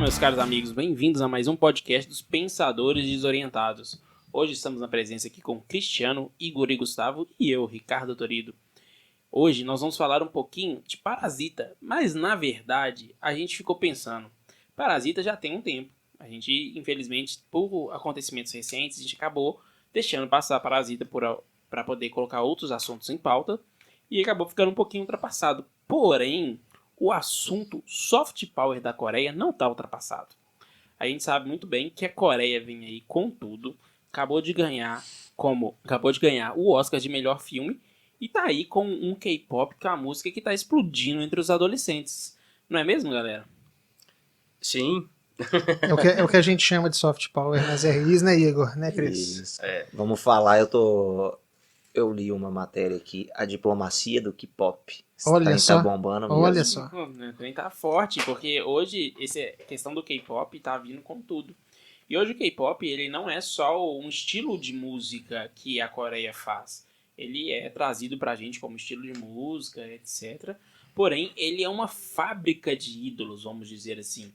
meus caros amigos, bem-vindos a mais um podcast dos Pensadores Desorientados. Hoje estamos na presença aqui com Cristiano, Igor e Gustavo e eu, Ricardo Torido. Hoje nós vamos falar um pouquinho de Parasita, mas na verdade a gente ficou pensando, Parasita já tem um tempo. A gente, infelizmente, por acontecimentos recentes, a gente acabou deixando passar Parasita para poder colocar outros assuntos em pauta e acabou ficando um pouquinho ultrapassado. Porém, o assunto soft power da Coreia não está ultrapassado. A gente sabe muito bem que a Coreia vem aí com tudo, acabou de ganhar o Oscar de melhor filme e tá aí com um K-pop, que é uma música que tá explodindo entre os adolescentes. Não é mesmo, galera? Sim. É o que a gente chama de soft power nas RIs, né, Igor? Né, Cris? Isso. Vamos falar, eu li uma matéria aqui, a diplomacia do K-pop. Olha só. Tá bombando mesmo. Olha só. Também tá forte, porque hoje essa questão do K-pop tá vindo com tudo. E hoje o K-pop, ele não é só um estilo de música que a Coreia faz. Ele é trazido pra gente como estilo de música, etc. Porém, ele é uma fábrica de ídolos, vamos dizer assim.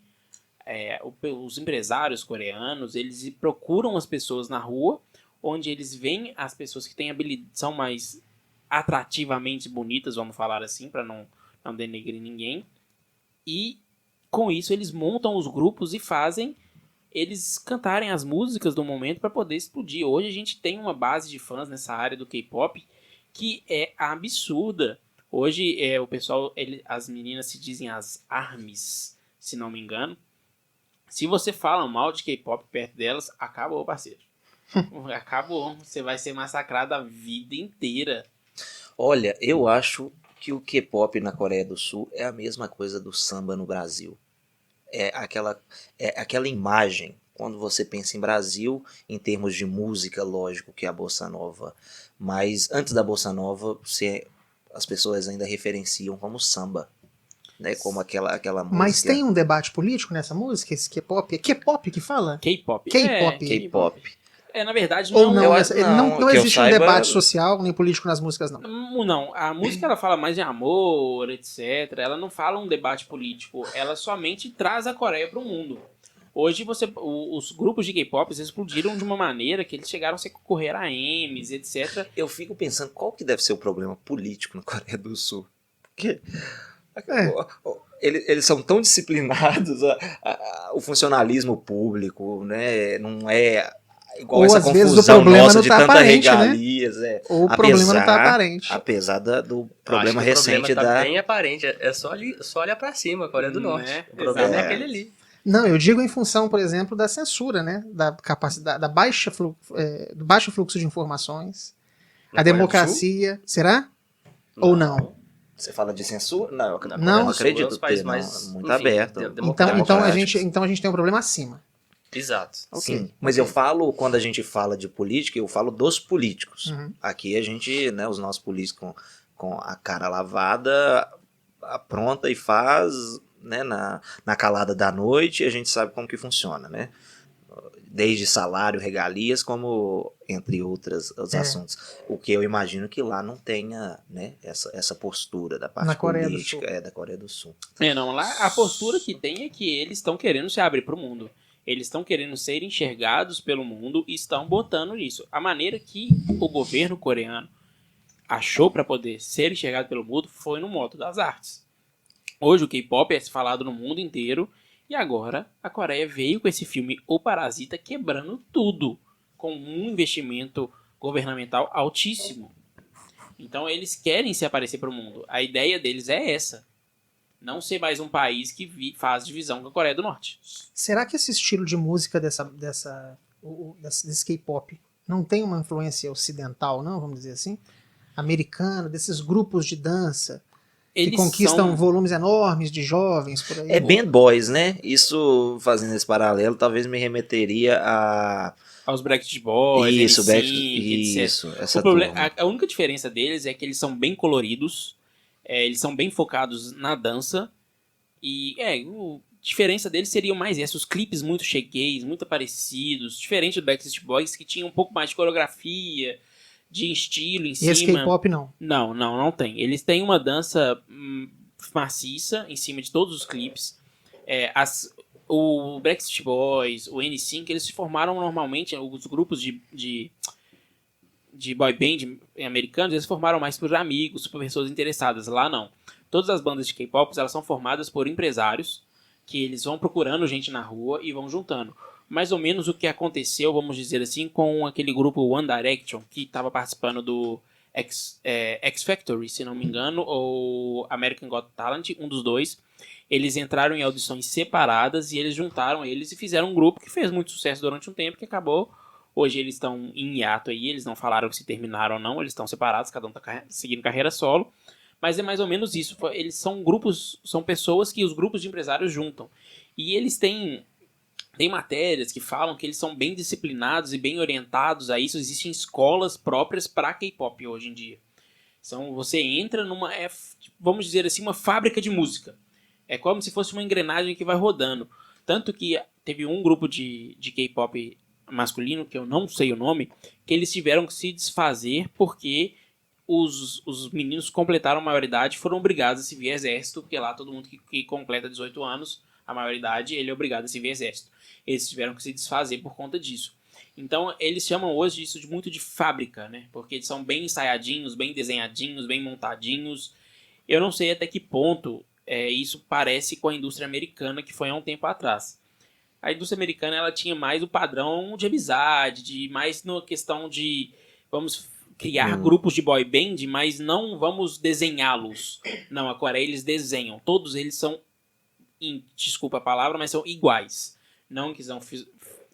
Os empresários coreanos, eles procuram as pessoas na rua, onde eles veem as pessoas que têm são mais atrativamente bonitas, vamos falar assim, para não denegrir ninguém. E com isso eles montam os grupos e fazem eles cantarem as músicas do momento para poder explodir. Hoje a gente tem uma base de fãs nessa área do K-pop que é absurda. Hoje o pessoal, as meninas se dizem as ARMYs, se não me engano. Se você fala mal de K-pop perto delas, acabou, parceiro. Acabou. Você vai ser massacrado a vida inteira. Olha, eu acho que o K-pop na Coreia do Sul é a mesma coisa do samba no Brasil. É aquela imagem, quando você pensa em Brasil, em termos de música, lógico que é a Bossa Nova. Mas antes da Bossa Nova, as pessoas ainda referenciam como samba. Né, como aquela música. Mas tem um debate político nessa música? Esse K-pop? É K-pop que fala? K-pop. K-pop. Na verdade, ou não, não existe um debate social nem político nas músicas, não. Não, a música ela fala mais de amor, etc. Ela não fala um debate político, ela somente traz a Coreia para o mundo. Hoje os grupos de K-pop explodiram de uma maneira que eles chegaram a se concorrer a Emmys, etc. Eu fico pensando qual que deve ser o problema político na Coreia do Sul. Porque eles são tão disciplinados, o funcionalismo público, né, não é igual ou essa às vezes confusão o problema nossa não de tá tanta aparente, regalias. né? Ou o problema não tá aparente. Apesar do problema recente recente o problema tá bem aparente, é só olhar pra cima, a Coreia do Norte. O problema é aquele ali. Não, eu digo em função, por exemplo, da censura, né? Da capacidade, do baixo fluxo de informações, a democracia. Será? Ou não? Você fala de censura? Não, eu não acredito ter, muito aberto. Então a gente tem um problema acima. Exato. Sim, mas eu falo, quando a gente fala de política, eu falo dos políticos. Uhum. Aqui a gente, né, os nossos políticos com a cara lavada, apronta e faz, né, na calada da noite, a gente sabe como que funciona, né? Desde salário, regalias, como entre outros assuntos. O que eu imagino que lá não tenha, né, essa postura da parte política da Coreia do Sul. Não, lá a postura que tem é que eles estão querendo se abrir para o mundo. Eles estão querendo ser enxergados pelo mundo e estão botando nisso. A maneira que o governo coreano achou para poder ser enxergado pelo mundo foi no modo das artes. Hoje o K-pop é falado no mundo inteiro e agora a Coreia veio com esse filme O Parasita quebrando tudo, com um investimento governamental altíssimo. Então eles querem se aparecer para o mundo. A ideia deles é essa. Não ser mais um país que faz divisão com a Coreia do Norte. Será que esse estilo de música desse K-pop não tem uma influência ocidental, não? Vamos dizer assim? Americana, desses grupos de dança que conquistam volumes enormes de jovens por aí. É band boys, né? Isso, fazendo esse paralelo, talvez me remeteria aos Backstreet Boys, isso, essa a única diferença deles é que eles são bem coloridos, eles são bem focados na dança e a diferença deles seria mais essa, os clipes muito chegueis, muito parecidos, diferente do Backstreet Boys que tinha um pouco mais de coreografia, de estilo em cima. E esse K-pop não? Não tem. Eles têm uma dança maciça em cima de todos os clipes. o Backstreet Boys, o N5, eles se formaram normalmente, os grupos de boy band americanos, eles formaram mais por amigos, por pessoas interessadas. Lá não. Todas as bandas de K-pop, elas são formadas por empresários, que eles vão procurando gente na rua e vão juntando. Mais ou menos o que aconteceu, vamos dizer assim, com aquele grupo One Direction, que estava participando do X Factor, se não me engano, ou American Got Talent, um dos dois. Eles entraram em audições separadas e eles juntaram eles e fizeram um grupo que fez muito sucesso durante um tempo, que acabou. Hoje eles estão em hiato aí, eles não falaram se terminaram ou não, eles estão separados, cada um está seguindo carreira solo. Mas é mais ou menos isso. Eles são grupos, são pessoas que os grupos de empresários juntam. E eles têm matérias que falam que eles são bem disciplinados e bem orientados a isso. Existem escolas próprias para K-pop hoje em dia. Então você entra numa, vamos dizer assim, uma fábrica de música. É como se fosse uma engrenagem que vai rodando. Tanto que teve um grupo de K-pop masculino, que eu não sei o nome, que eles tiveram que se desfazer porque os meninos completaram a maioridade e foram obrigados a servir exército, porque lá todo mundo que completa 18 anos, a maioridade, ele é obrigado a servir exército. Eles tiveram que se desfazer por conta disso. Então, eles chamam hoje isso muito de fábrica, né? Porque eles são bem ensaiadinhos, bem desenhadinhos, bem montadinhos. Eu não sei até que ponto isso parece com a indústria americana, que foi há um tempo atrás. A indústria americana, ela tinha mais o padrão de amizade, mais na questão de vamos criar grupos de boy band, mas não vamos desenhá-los. Não, a Coreia eles desenham. Todos eles são, desculpa a palavra, mas são iguais. Não em questão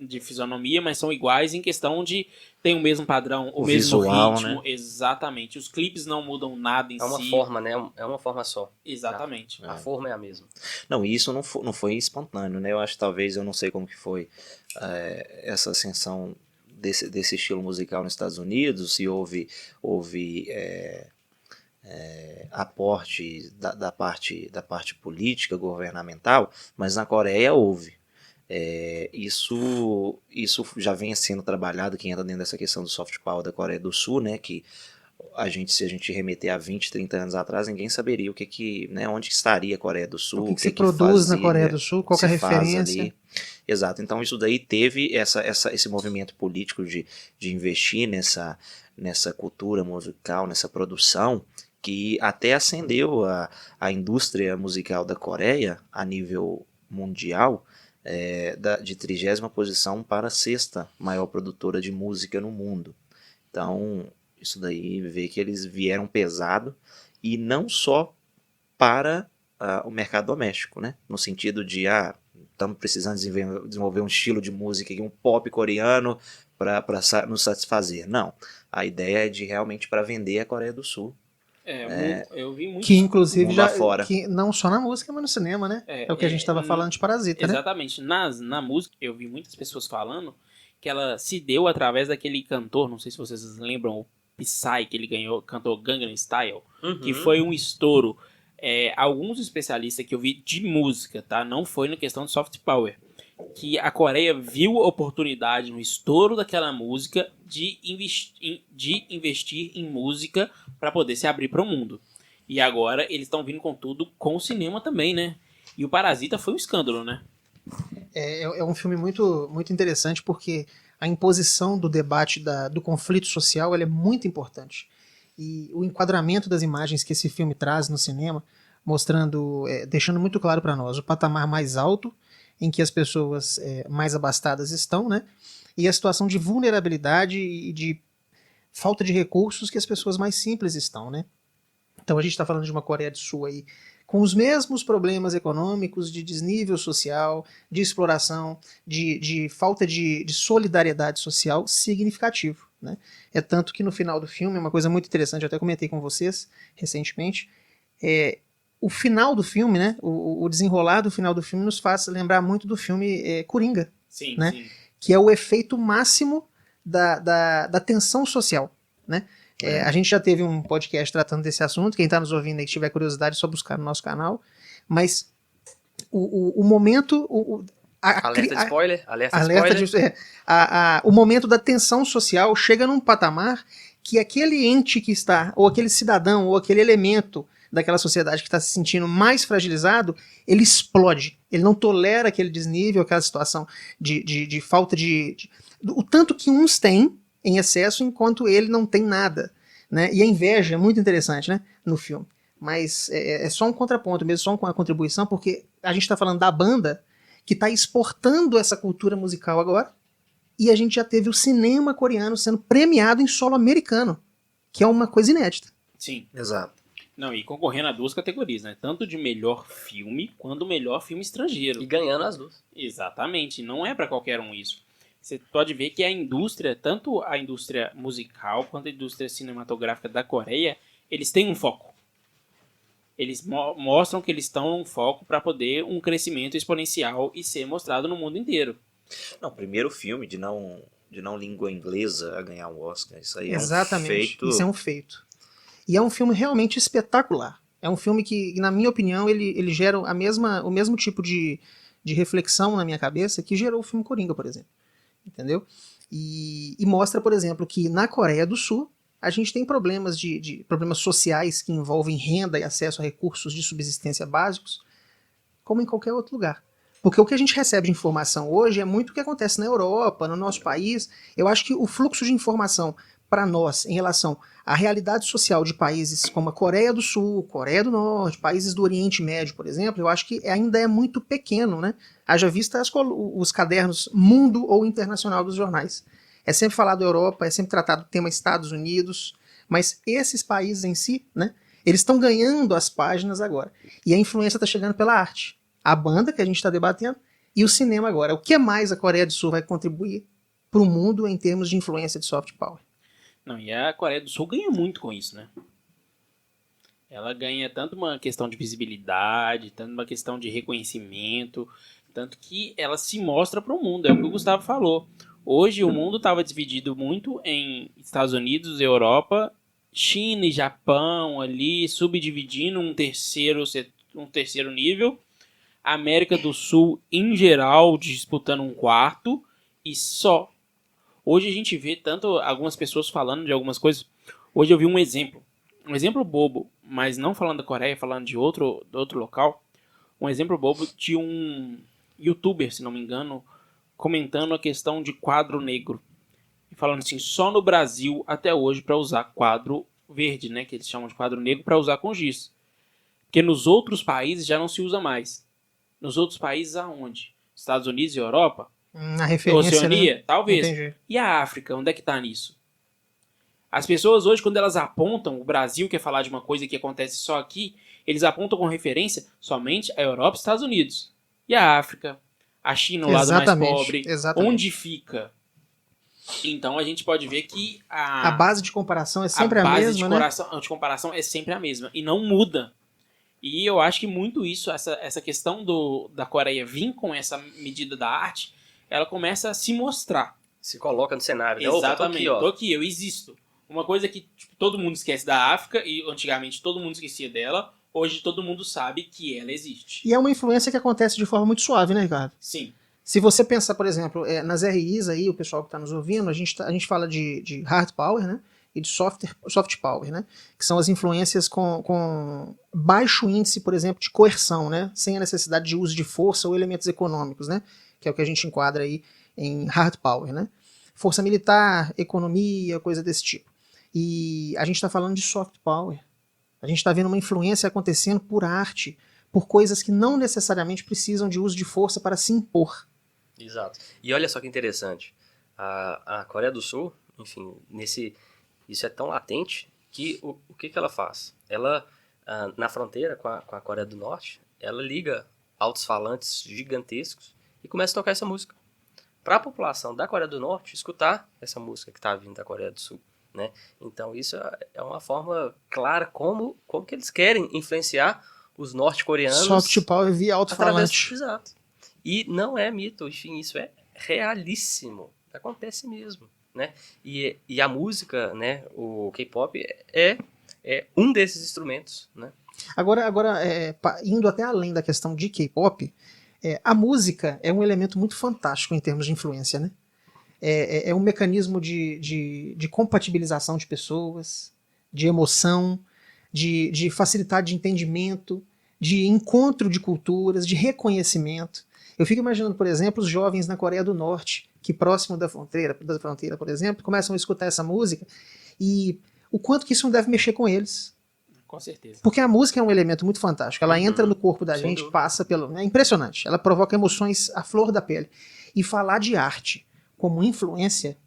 de fisionomia, mas são iguais em questão de tem o mesmo padrão, o mesmo visual, ritmo. né? Exatamente. Os clipes não mudam nada em si. É uma forma, né? É uma forma só. Exatamente. A forma é a mesma. Não, isso não foi espontâneo, né? Eu acho que talvez, eu não sei como que foi essa ascensão desse estilo musical nos Estados Unidos, se houve aporte da parte política, governamental, mas na Coreia houve. Isso já vem sendo trabalhado, quem entra dentro dessa questão do soft power da Coreia do Sul, né, que se a gente remeter a 20, 30 anos atrás, ninguém saberia onde que estaria a Coreia do Sul, o que se produz na Coreia do Sul, qual é a referência. Ali. Exato, então isso daí teve esse movimento político de investir nessa cultura musical, nessa produção, que até acendeu a indústria musical da Coreia a nível mundial, de 30ª posição para a 6ª maior produtora de música no mundo. Então, isso daí vê que eles vieram pesado, e não só para o mercado doméstico, né? No sentido de, estamos precisando desenvolver um estilo de música, um pop coreano para nos satisfazer. Não, a ideia é de realmente para vender a Coreia do Sul. Eu vi muito. Que inclusive já fora. Que não só na música, mas no cinema, né? É o que a gente estava falando de Parasita, né? Exatamente. Na música, eu vi muitas pessoas falando que ela se deu através daquele cantor, não sei se vocês lembram, o Psy, que ele cantou Gangnam Style, que foi um estouro. Alguns especialistas que eu vi de música, tá? Não foi na questão de soft power, que a Coreia viu a oportunidade no estouro daquela música de investir em música para poder se abrir para o mundo. E agora eles estão vindo com tudo com o cinema também, né? E o Parasita foi um escândalo, né? É um filme muito, muito interessante, porque a imposição do debate do conflito social, ele é muito importante. E o enquadramento das imagens que esse filme traz no cinema, mostrando, deixando muito claro para nós o patamar mais alto em que as pessoas mais abastadas estão, né? E a situação de vulnerabilidade e de falta de recursos que as pessoas mais simples estão, né? Então a gente está falando de uma Coreia do Sul aí com os mesmos problemas econômicos, de desnível social, de exploração, de falta de solidariedade social significativo, né? É tanto que no final do filme, uma coisa muito interessante, eu até comentei com vocês recentemente, o final do filme, né, o desenrolar do final do filme nos faz lembrar muito do filme Coringa, sim, né, sim. Que é o efeito máximo da tensão social, né? A gente já teve um podcast tratando desse assunto, quem está nos ouvindo aí, que tiver curiosidade, é só buscar no nosso canal, mas o momento... Alerta de spoiler. O momento da tensão social chega num patamar que aquele ente que está, ou aquele cidadão, ou aquele elemento daquela sociedade que está se sentindo mais fragilizado, ele explode. Ele não tolera aquele desnível, aquela situação de falta o tanto que uns têm em excesso, enquanto ele não tem nada, né? E a inveja é muito interessante, né, no filme. Mas é só um contraponto mesmo, só uma contribuição, porque a gente está falando da banda que está exportando essa cultura musical agora, e a gente já teve o cinema coreano sendo premiado em solo americano, que é uma coisa inédita. Sim. Exato. Não, e concorrendo a 2 categorias, né? Tanto de melhor filme, quanto melhor filme estrangeiro. E ganhando as duas. Exatamente, não é pra qualquer um isso. Você pode ver que a indústria, tanto a indústria musical quanto a indústria cinematográfica da Coreia, eles têm um foco. Eles mostram que eles estão num foco para poder um crescimento exponencial e ser mostrado no mundo inteiro. Não, primeiro filme de não língua inglesa a ganhar um Oscar. Isso aí Exatamente. é um feito. Isso é um feito. E é um filme realmente espetacular. É um filme que, na minha opinião, ele gera o mesmo tipo de reflexão na minha cabeça que gerou o filme Coringa, por exemplo. Entendeu? E mostra, por exemplo, que na Coreia do Sul a gente tem problemas problemas sociais que envolvem renda e acesso a recursos de subsistência básicos, como em qualquer outro lugar. Porque o que a gente recebe de informação hoje é muito o que acontece na Europa, no nosso país. Eu acho que o fluxo de informação para nós em relação à realidade social de países como a Coreia do Sul, Coreia do Norte, países do Oriente Médio, por exemplo, eu acho que ainda é muito pequeno, né? Haja vista os cadernos Mundo ou Internacional dos jornais. É sempre falado Europa, é sempre tratado o tema Estados Unidos, mas esses países em si, né, eles estão ganhando as páginas agora. E a influência está chegando pela arte. A banda que a gente está debatendo e o cinema agora. O que mais a Coreia do Sul vai contribuir para o mundo em termos de influência de soft power? Não, e a Coreia do Sul ganha muito com isso, né? Ela ganha tanto uma questão de visibilidade, tanto uma questão de reconhecimento, tanto que ela se mostra para o mundo. É o que o Gustavo falou. Hoje o mundo estava dividido muito em Estados Unidos, Europa, China e Japão ali, subdividindo um terceiro nível. América do Sul, em geral, disputando um quarto e só. Hoje a gente vê tanto algumas pessoas falando de algumas coisas. Hoje eu vi um exemplo bobo, mas não falando da Coreia, falando de outro local. Um exemplo bobo de um youtuber, se não me engano, comentando a questão de quadro negro. E falando assim, só no Brasil até hoje para usar quadro verde, né, que eles chamam de quadro negro, para usar com giz. Porque nos outros países já não se usa mais. Nos outros países aonde? Estados Unidos e Europa? Na referência, Oceania? né? Talvez. Entendi. E a África, onde é que tá nisso? As pessoas hoje, quando elas apontam, o Brasil quer falar de uma coisa que acontece só aqui, eles apontam com referência somente a Europa e Estados Unidos. E a África? A China, o lado mais pobre. Exatamente. Onde fica? Então a gente pode ver que A base de comparação é sempre a mesma, né? de comparação é sempre a mesma. E não muda. E eu acho que muito isso, essa questão da Coreia vir com essa medida da arte, ela começa a se mostrar. Se coloca no cenário. Né? Exatamente. Opa, tô aqui, eu existo. Uma coisa que tipo, todo mundo esquece da África, e antigamente todo mundo esquecia dela, hoje todo mundo sabe que ela existe. E é uma influência que acontece de forma muito suave, né, Ricardo? Sim. Se você pensar, por exemplo, nas RIs aí, o pessoal que está nos ouvindo, a gente fala de hard power, né? E de soft power, né? Que são as influências com baixo índice, por exemplo, de coerção, né? Sem a necessidade de uso de força ou elementos econômicos, né? Que é o que a gente enquadra aí em hard power, né? Força militar, economia, coisa desse tipo. E a gente está falando de soft power. A gente está vendo uma influência acontecendo por arte, por coisas que não necessariamente precisam de uso de força para se impor. Exato. E olha só que interessante. A Coreia do Sul, enfim, isso é tão latente que o que ela faz? Ela, na fronteira com a Coreia do Norte, ela liga altos-falantes gigantescos e começa a tocar essa música. Para a população da Coreia do Norte escutar essa música que está vindo da Coreia do Sul. Né? Então isso é uma forma clara como que eles querem influenciar os norte-coreanos. Soft power via alto-falante. Exato. E não é mito, enfim, isso é realíssimo. Acontece mesmo. Né? E a música, né, o K-pop é um desses instrumentos. Né? Agora indo até além da questão de K-pop, a música é um elemento muito fantástico em termos de influência, né? É um mecanismo de compatibilização de pessoas, de emoção, de facilidade de entendimento, de encontro de culturas, de reconhecimento. Eu fico imaginando, por exemplo, os jovens na Coreia do Norte, que próximo da fronteira, por exemplo, começam a escutar essa música e o quanto que isso não deve mexer com eles. Com certeza. Porque a música é um elemento muito fantástico. Ela entra no corpo da Sem gente, dúvida. passa pelo... É impressionante. Ela provoca emoções à flor da pele. E falar de arte como influência,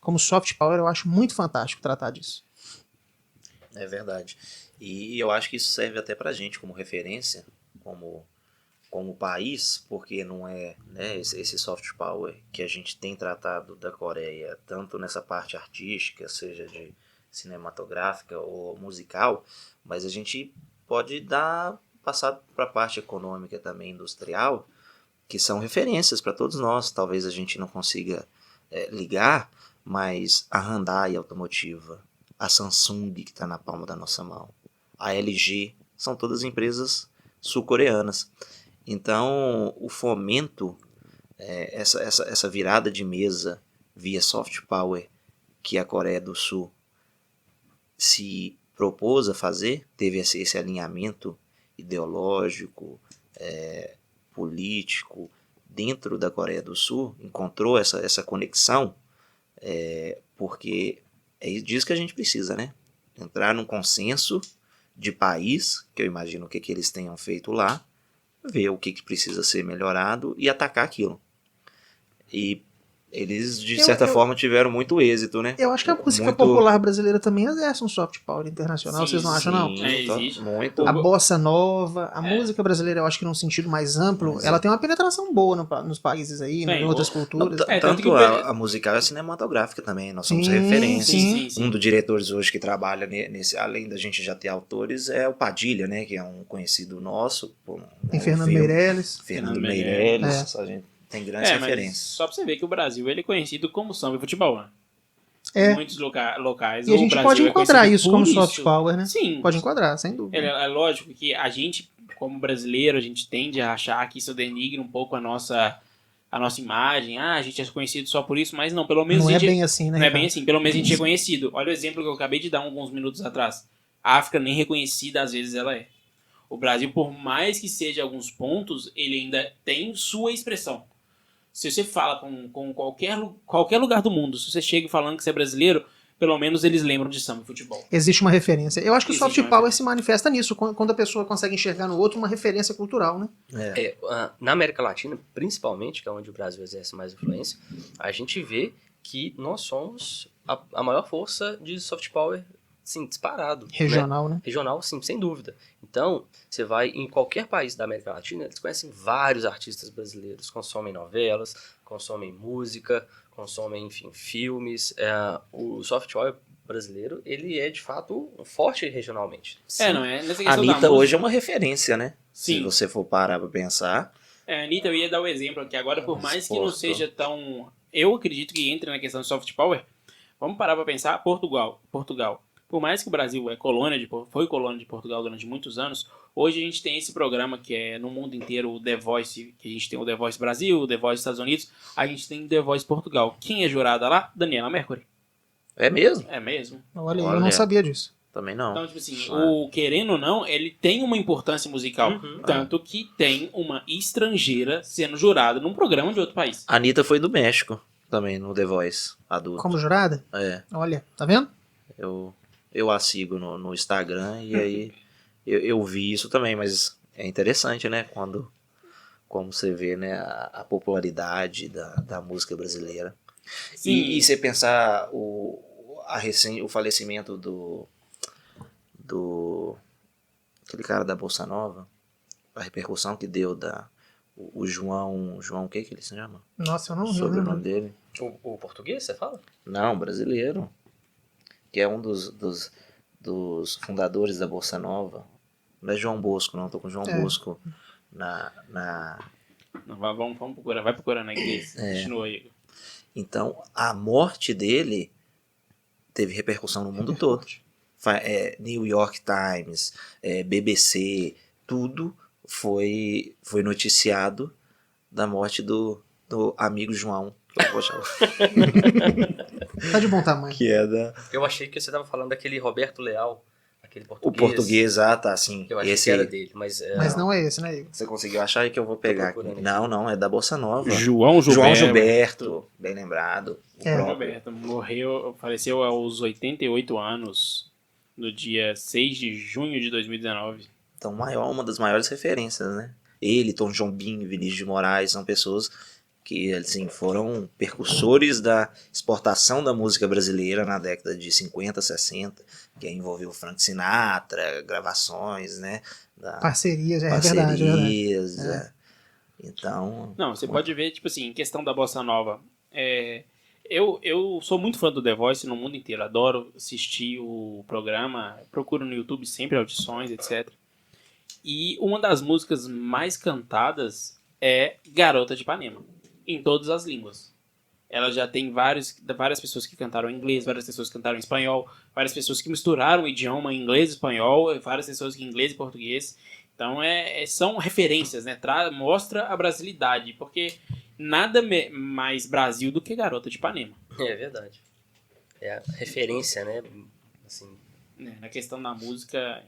como soft power, eu acho muito fantástico tratar disso. É verdade. E eu acho que isso serve até pra gente como referência, como país, porque não é, né, esse soft power que a gente tem tratado da Coreia, tanto nessa parte artística, seja de cinematográfica ou musical, mas a gente pode passar para a parte econômica também, industrial, que são referências para todos nós. Talvez a gente não consiga ligar, mas a Hyundai Automotiva, a Samsung, que está na palma da nossa mão, a LG, são todas empresas sul-coreanas. Então, o fomento, essa virada de mesa via soft power que a Coreia do Sul se propôs a fazer, teve esse alinhamento ideológico, político dentro da Coreia do Sul, encontrou essa conexão, porque é disso que a gente precisa, né? Entrar num consenso de país, que eu imagino que eles tenham feito lá, ver o que precisa ser melhorado e atacar aquilo. E eles, de certa forma, tiveram muito êxito, né? Eu acho que a música popular brasileira também exerce um soft power internacional, Sim, vocês não acham, não? Existe. Muito. A bossa nova, a música brasileira, eu acho que num sentido mais amplo, ela tem uma penetração boa nos países aí, em outras culturas. Tanto a musical e a cinematográfica também, nós somos referências. Sim. Um dos diretores hoje que trabalha nesse, além da gente já ter autores, é o Padilha, né? Que é um conhecido nosso. Tem Fernando Meirelles. Fernando Meirelles. É. A gente tem grandes referências. Só pra você ver que o Brasil ele é conhecido como samba e futebol, né? É. Em muitos locais. E a gente pode enquadrar isso como soft power, né? Sim. Pode enquadrar, sem dúvida. É lógico que a gente, como brasileiro, a gente tende a achar que isso denigra um pouco a nossa imagem. A gente é conhecido só por isso, mas não, pelo menos Não a gente... é bem assim, né? Não é bem assim, pelo menos a gente é conhecido. Olha o exemplo que eu acabei de dar alguns minutos atrás. A África nem reconhecida às vezes ela é. O Brasil, por mais que seja alguns pontos, ele ainda tem sua expressão. Se você fala com qualquer lugar do mundo, se você chega falando que você é brasileiro, pelo menos eles lembram de samba e futebol. Existe uma referência. Eu acho que o soft power se manifesta nisso, quando a pessoa consegue enxergar no outro uma referência cultural, né? Na América Latina, principalmente, que é onde o Brasil exerce mais influência, a gente vê que nós somos a maior força de soft power, sim, disparado. Regional, né? Regional, sim, sem dúvida. Então, você vai em qualquer país da América Latina, eles conhecem vários artistas brasileiros, consomem novelas, consomem música, consomem, enfim, filmes. O soft power brasileiro, ele é, de fato, forte regionalmente. Não é? Nessa A questão da Anitta música, hoje é uma referência, né? Sim. Se você for parar pra pensar. A Anitta, eu ia dar o exemplo aqui agora, por mais que não seja tão... Eu acredito que entre na questão de soft power, vamos parar pra pensar Portugal. Por mais que o Brasil foi colônia de Portugal durante muitos anos, hoje a gente tem esse programa que é no mundo inteiro o The Voice, que a gente tem o The Voice Brasil, o The Voice Estados Unidos, a gente tem o The Voice Portugal. Quem é jurada lá? Daniela Mercury. É mesmo? É mesmo. Olha, eu não sabia disso. Também não. Então, tipo assim, querendo ou não, ele tem uma importância musical. Tanto que tem uma estrangeira sendo jurada num programa de outro país. A Anitta foi do México também, no The Voice adulto. Como jurada? Olha, tá vendo? Eu a sigo no Instagram e aí eu vi isso também, mas é interessante, né? Como você vê, né, a popularidade da música brasileira. E você pensar o falecimento do aquele cara da Bolsa Nova, a repercussão que deu o João o que ele se chama? Nossa, eu não Sobre o nome dele. O português, você fala? Não, brasileiro. Que é um dos fundadores da Bolsa Nova. Não é João Bosco, não. Tô com João Bosco na... Não, vamos procurar. Vai procurando aí. Continua aí. Então, a morte dele teve repercussão no mundo todo. New York Times, BBC, tudo foi noticiado da morte do amigo João. Tá de bom tamanho. Que é Eu achei que você estava falando daquele Roberto Leal, aquele O português. português, tá, assim. Eu achei Esse que era aí. dele, mas... Mas não é esse, né, Igor? Você conseguiu achar aí que eu vou pegar aqui? procurando Não, é da Bossa Nova. João João Gilberto. Gilberto, bem lembrado. O É. João próprio. Gilberto morreu, faleceu aos 88 anos, no dia 6 de junho de 2019. Então, uma das maiores referências, né? Ele, Tom Jobim, Vinícius de Moraes, são pessoas que, assim, foram percursores da exportação da música brasileira na década de 50, 60, que envolveu Frank Sinatra, gravações, né? Parcerias, é verdade, é verdade. Parcerias, Então, Não, você pode ver, tipo assim, em questão da Bossa Nova, eu sou muito fã do The Voice no mundo inteiro, adoro assistir o programa, procuro no YouTube sempre audições, etc. E uma das músicas mais cantadas é Garota de Ipanema, em todas as línguas. Ela já tem várias pessoas que cantaram em inglês, várias pessoas que cantaram em espanhol, várias pessoas que misturaram o idioma inglês e espanhol, várias pessoas que inglês e português. Então são referências, né? Mostra a brasilidade, porque nada mais Brasil do que Garota de Ipanema. É verdade. É a referência, né? Assim, Na questão da música,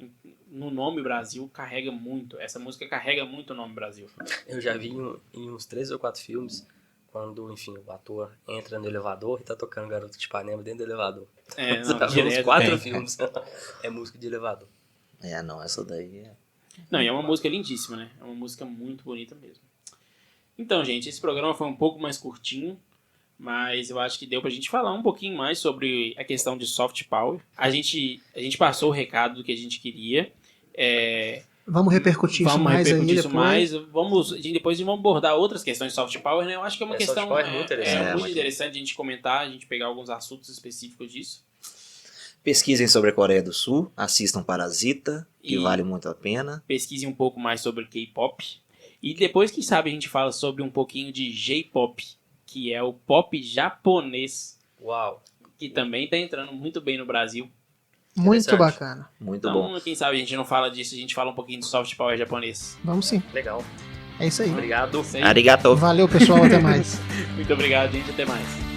no nome Brasil carrega muito. Essa música carrega muito o nome Brasil. eu já vi em uns 3 ou 4 filmes, quando, enfim, o ator entra no elevador e tá tocando Garoto de Ipanema dentro do elevador. Não, Uns direto. 4 filmes é música de elevador. não, essa daí Não, e é uma música lindíssima, né? É uma música muito bonita mesmo. Então, gente, esse programa foi um pouco mais curtinho, mas eu acho que deu pra gente falar um pouquinho mais sobre a questão de soft power. A gente passou o recado do que a gente queria. Vamos repercutir isso mais aí depois. Depois vamos abordar outras questões de soft power, né? Eu acho que é uma questão soft power é muito interessante. muito interessante a gente comentar, a gente pegar alguns assuntos específicos disso. Pesquisem sobre a Coreia do Sul, assistam Parasita, que E- vale muito a pena. Pesquise um pouco mais sobre K-pop. E depois, quem sabe, a gente fala sobre um pouquinho de J-pop, que é o pop japonês, Uau! que também tá entrando muito bem no Brasil. Muito Interessante. bacana. Muito bom. Então, quem sabe a gente não fala disso, a gente fala um pouquinho de soft power japonês. Vamos sim. Legal. É isso aí. Obrigado. Isso aí. Arigato. Valeu, pessoal. Até mais. Muito obrigado, gente. Até mais.